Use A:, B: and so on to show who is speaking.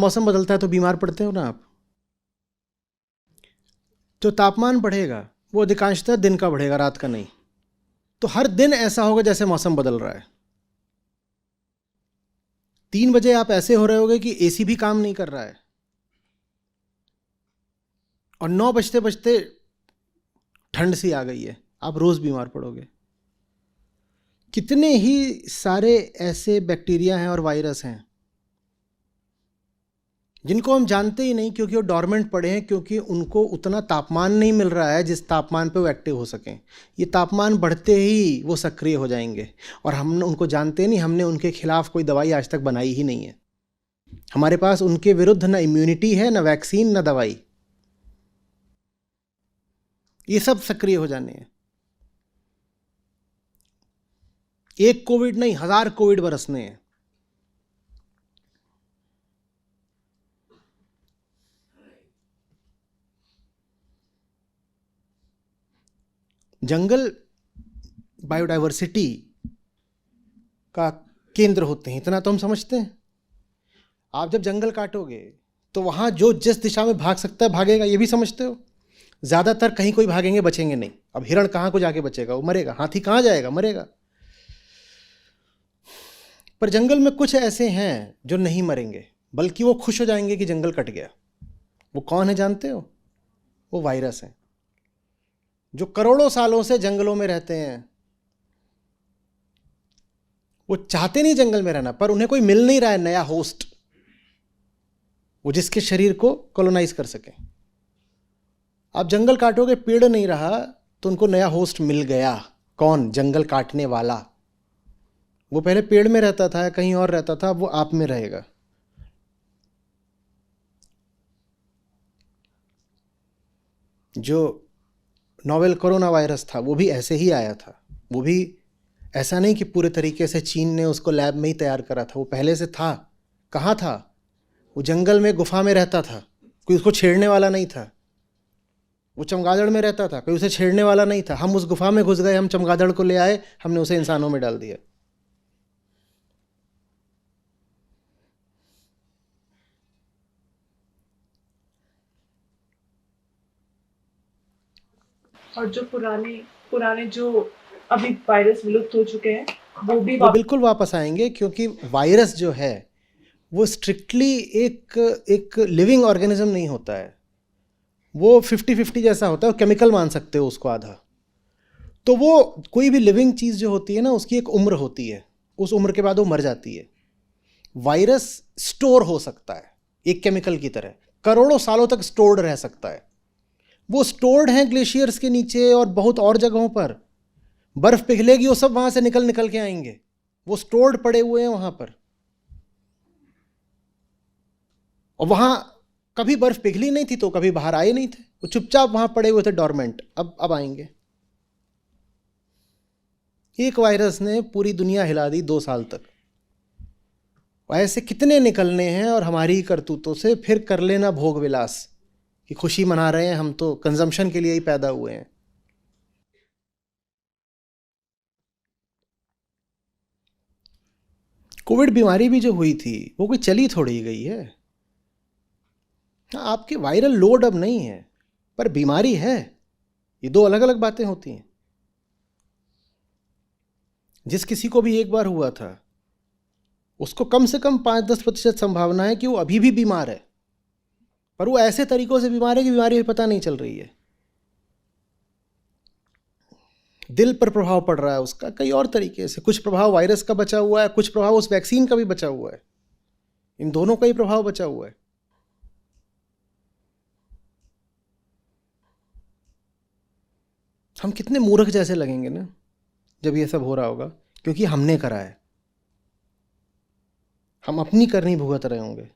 A: मौसम बदलता है तो बीमार पड़ते हो ना आप। जो तापमान बढ़ेगा वो अधिकांशतः दिन का बढ़ेगा, रात का नहीं। तो हर दिन ऐसा होगा जैसे मौसम बदल रहा है। 3 बजे आप ऐसे हो रहे होगे कि एसी भी काम नहीं कर रहा है, और 9 बजते बजते ठंड सी आ गई है, आप रोज बीमार पड़ोगे। कितने ही सारे ऐसे बैक्टीरिया हैं और वायरस हैं जिनको हम जानते ही नहीं, क्योंकि वो डॉर्मेंट पड़े हैं, क्योंकि उनको उतना तापमान नहीं मिल रहा है जिस तापमान पे वो एक्टिव हो सकें। ये तापमान बढ़ते ही वो सक्रिय हो जाएंगे, और हम उनको जानते नहीं। हमने उनके खिलाफ कोई दवाई आज तक बनाई ही नहीं है। हमारे पास उनके विरुद्ध ना इम्यूनिटी है, ना वैक्सीन, ना दवाई। ये सब सक्रिय हो जाने हैं। एक कोविड नहीं, 1000 कोविड बरसने हैं। जंगल बायोडाइवर्सिटी का केंद्र होते हैं, इतना तो हम समझते हैं। आप जब जंगल काटोगे तो वहां जो जिस दिशा में भाग सकता है भागेगा, ये भी समझते हो। ज्यादातर कहीं कोई भागेंगे, बचेंगे नहीं। अब हिरण कहाँ को जाके बचेगा, वो मरेगा। हाथी कहाँ जाएगा, मरेगा। पर जंगल में कुछ ऐसे हैं जो नहीं मरेंगे, बल्कि वो खुश हो जाएंगे कि जंगल कट गया। वो कौन है जानते हो? वो वायरस है, जो करोड़ों सालों से जंगलों में रहते हैं। वो चाहते नहीं जंगल में रहना, पर उन्हें कोई मिल नहीं रहा है नया होस्ट, वो जिसके शरीर को कॉलोनाइज कर सके। आप जंगल काटोगे, पेड़ नहीं रहा, तो उनको नया होस्ट मिल गया। कौन? जंगल काटने वाला। वो पहले पेड़ में रहता था, कहीं और रहता था, वो आप में रहेगा। जो नोवेल कोरोना वायरस था वो भी ऐसे ही आया था। वो भी ऐसा नहीं कि पूरे तरीके से चीन ने उसको लैब में ही तैयार करा था, वो पहले से था। कहाँ था? वो जंगल में गुफा में रहता था, कोई उसको छेड़ने वाला नहीं था। वो चमगादड़ में रहता था, कोई उसे छेड़ने वाला नहीं था। हम उस गुफा में घुस गए, हम चमगादड़ को ले आए, हमने उसे इंसानों में डाल दिया।
B: और जो पुराने पुराने जो अभी वायरस विलुप्त हो चुके हैं वो भी
A: वो बिल्कुल वापस आएंगे, क्योंकि वायरस जो है वो स्ट्रिक्टली एक लिविंग ऑर्गेनिज्म नहीं होता है। वो 50-50 जैसा होता है, केमिकल मान सकते हो उसको आधा। तो वो कोई भी लिविंग चीज़ जो होती है ना, उसकी एक उम्र होती है, उस उम्र के बाद वो मर जाती है। वायरस स्टोर हो सकता है एक केमिकल की तरह, करोड़ों सालों तक स्टोर्ड रह सकता है। वो स्टोर्ड हैं ग्लेशियर्स के नीचे और बहुत और जगहों पर। बर्फ पिघलेगी, वो सब वहां से निकल निकल के आएंगे। वो स्टोर्ड पड़े हुए हैं वहां पर, और वहां कभी बर्फ पिघली नहीं थी तो कभी बाहर आए नहीं थे। वो चुपचाप वहां पड़े हुए थे, डॉर्मेंट। अब आएंगे। एक वायरस ने पूरी दुनिया हिला दी 2 साल तक। ऐसे कितने निकलने हैं, और हमारी करतूतों से फिर कर लेना भोग विलास कि खुशी मना रहे हैं। हम तो कंजम्पशन के लिए ही पैदा हुए हैं। कोविड बीमारी भी जो हुई थी वो कोई चली थोड़ी गई है। हाँ, आपके वायरल लोड अब नहीं है, पर बीमारी है। ये 2 अलग अलग बातें होती हैं। जिस किसी को भी एक बार हुआ था, उसको कम से कम 5-10% संभावना है कि वो अभी भी बीमार है, पर वो ऐसे तरीकों से बीमार है कि बीमारी भी पता नहीं चल रही है। दिल पर प्रभाव पड़ रहा है उसका कई और तरीके से। कुछ प्रभाव वायरस का बचा हुआ है, कुछ प्रभाव उस वैक्सीन का भी बचा हुआ है। इन दोनों का ही प्रभाव बचा हुआ है। हम कितने मूर्ख जैसे लगेंगे ना जब ये सब हो रहा होगा, क्योंकि हमने करा है। हम अपनी करनी भुगत रहे होंगे।